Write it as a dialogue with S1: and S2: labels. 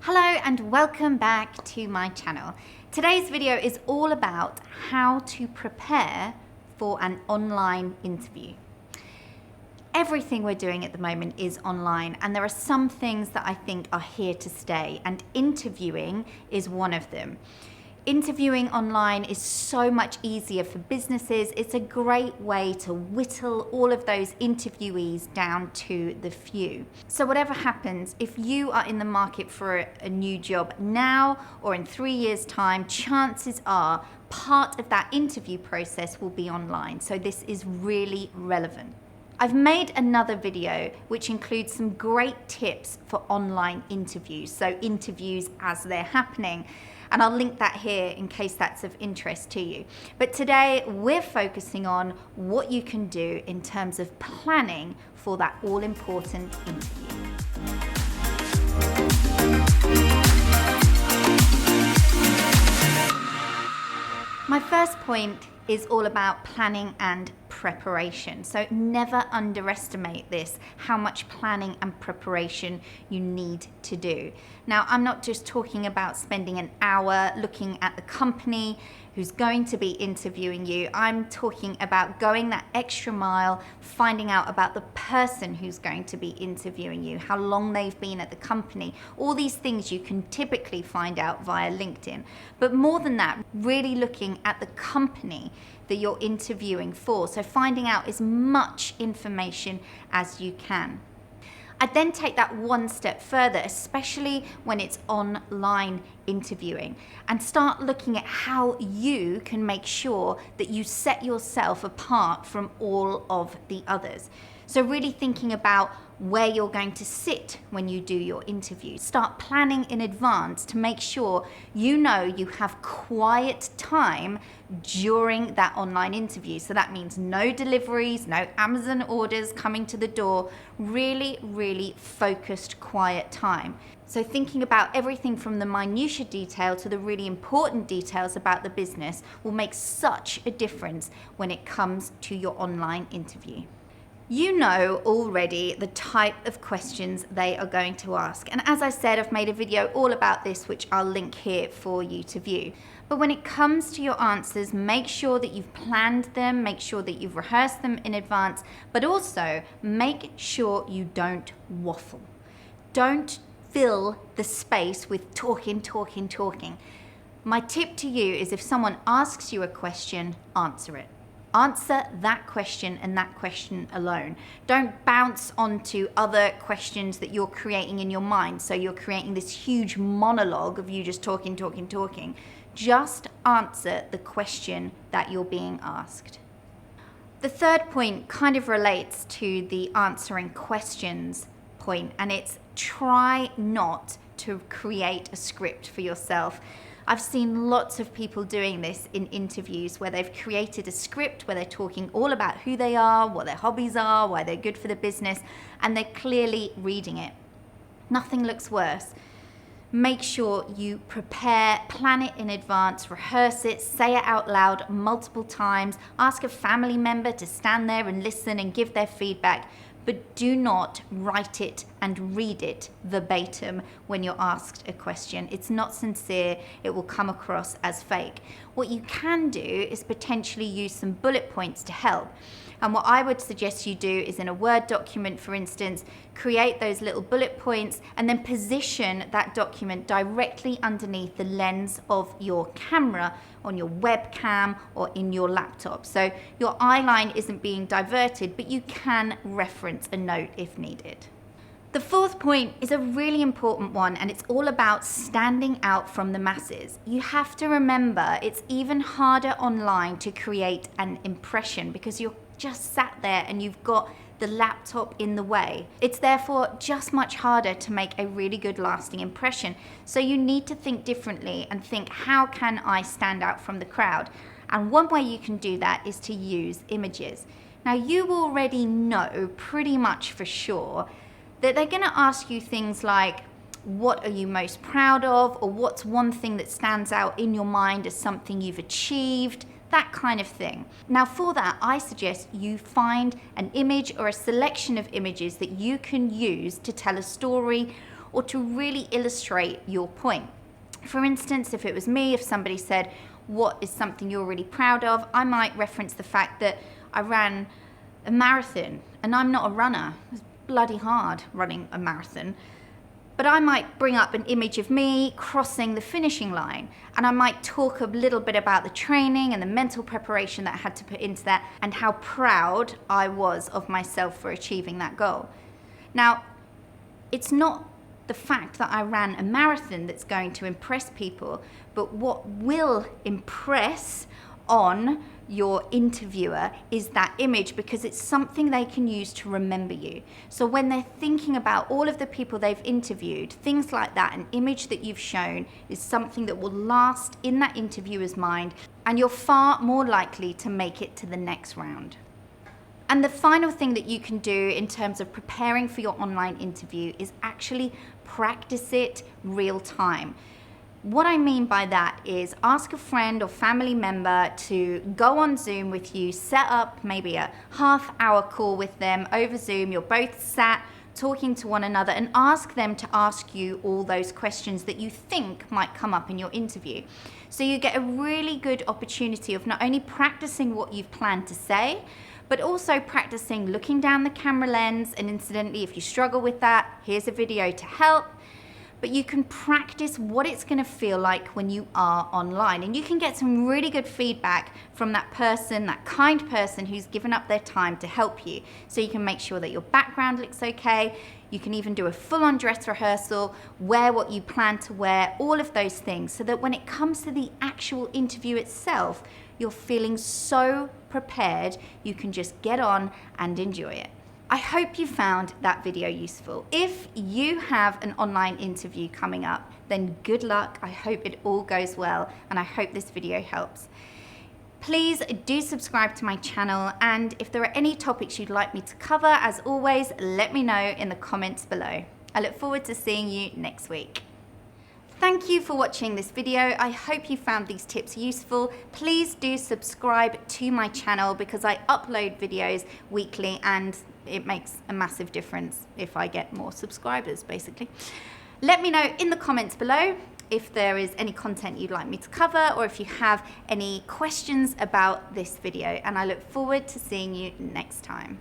S1: Hello and welcome back to my channel. Today's video is all about how to prepare for an online interview. Everything we're doing at the moment is online, and there are some things that I think are here to stay, and interviewing is one of them. Interviewing online is so much easier for businesses. It's a great way to whittle all of those interviewees down to the few. So whatever happens, if you are in the market for a new job now or in 3 years' time, chances are part of that interview process will be online. So this is really relevant. I've made another video which includes some great tips for online interviews, so interviews as they're happening. And I'll link that here in case that's of interest to you. But today we're focusing on what you can do in terms of planning for that all-important interview. My first point is all about planning and preparation. So never underestimate this, how much planning and preparation you need to do. Now, I'm not just talking about spending an hour looking at the company who's going to be interviewing you. I'm talking about going that extra mile, finding out about the person who's going to be interviewing you, how long they've been at the company. All these things you can typically find out via LinkedIn. But more than that, really looking at the company that you're interviewing for. So finding out as much information as you can. I'd then take that one step further, especially when it's online interviewing, and start looking at how you can make sure that you set yourself apart from all of the others. So really thinking about where you're going to sit when you do your interview. Start planning in advance to make sure you know you have quiet time during that online interview. So that means no deliveries, no Amazon orders coming to the door, really focused quiet time. So thinking about everything from the minutiae detail to the really important details about the business will make such a difference when it comes to your online interview. You know already the type of questions they are going to ask. And as I said, I've made a video all about this, which I'll link here for you to view. But when it comes to your answers, make sure that you've planned them, make sure that you've rehearsed them in advance, but also make sure you don't waffle. Don't fill the space with talking. My tip to you is if someone asks you a question, answer it. Answer that question and that question alone. Don't bounce onto other questions that you're creating in your mind. So you're creating this huge monologue of you just talking. Just answer the question that you're being asked. The third point kind of relates to the answering questions point, and it's try not to create a script for yourself. I've seen lots of people doing this in interviews where they've created a script where they're talking all about who they are, what their hobbies are, why they're good for the business, and they're clearly reading it. Nothing looks worse. Make sure you prepare, plan it in advance, rehearse it, say it out loud multiple times, ask a family member to stand there and listen and give their feedback. But do not write it and read it verbatim when you're asked a question. It's not sincere, it will come across as fake. What you can do is potentially use some bullet points to help. And what I would suggest you do is in a Word document, for instance, create those little bullet points and then position that document directly underneath the lens of your camera on your webcam or in your laptop. So your eye line isn't being diverted, but you can reference a note if needed. The fourth point is a really important one, and it's all about standing out from the masses. You have to remember it's even harder online to create an impression because you're just sat there and you've got the laptop in the way. It's therefore just much harder to make a really good lasting impression. So you need to think differently and think, how can I stand out from the crowd? And one way you can do that is to use images. Now you already know pretty much for sure that they're going to ask you things like, what are you most proud of? Or what's one thing that stands out in your mind as something you've achieved? That kind of thing. Now for that, I suggest you find an image or a selection of images that you can use to tell a story or to really illustrate your point. For instance, if it was me, if somebody said, what is something you're really proud of? I might reference the fact that I ran a marathon, and I'm not a runner. It was bloody hard running a marathon. But I might bring up an image of me crossing the finishing line, and I might talk a little bit about the training and the mental preparation that I had to put into that, and how proud I was of myself for achieving that goal. Now, it's not the fact that I ran a marathon that's going to impress people, but what will impress on your interviewer is that image, because it's something they can use to remember you. So when they're thinking about all of the people they've interviewed, things like that, an image that you've shown is something that will last in that interviewer's mind, and you're far more likely to make it to the next round. And the final thing that you can do in terms of preparing for your online interview is actually practice it real time. What I mean by that is ask a friend or family member to go on Zoom with you, set up maybe a half-hour call with them over Zoom. You're both sat talking to one another, and ask them to ask you all those questions that you think might come up in your interview. So you get a really good opportunity of not only practicing what you've planned to say, but also practicing looking down the camera lens, and incidentally, if you struggle with that, here's a video to help. But you can practice what it's going to feel like when you are online, and you can get some really good feedback from that person, that kind person who's given up their time to help you. So you can make sure that your background looks okay. You can even do a full-on dress rehearsal, wear what you plan to wear, all of those things, so that when it comes to the actual interview itself, you're feeling so prepared, you can just get on and enjoy it. I hope you found that video useful. If you have an online interview coming up, then good luck. I hope it all goes well, and I hope this video helps. Please do subscribe to my channel, and if there are any topics you'd like me to cover, as always, let me know in the comments below. I look forward to seeing you next week. Thank you for watching this video. I hope you found these tips useful. Please do subscribe to my channel, because I upload videos weekly, and it makes a massive difference if I get more subscribers, basically. Let me know in the comments below if there is any content you'd like me to cover, or if you have any questions about this video, and I look forward to seeing you next time.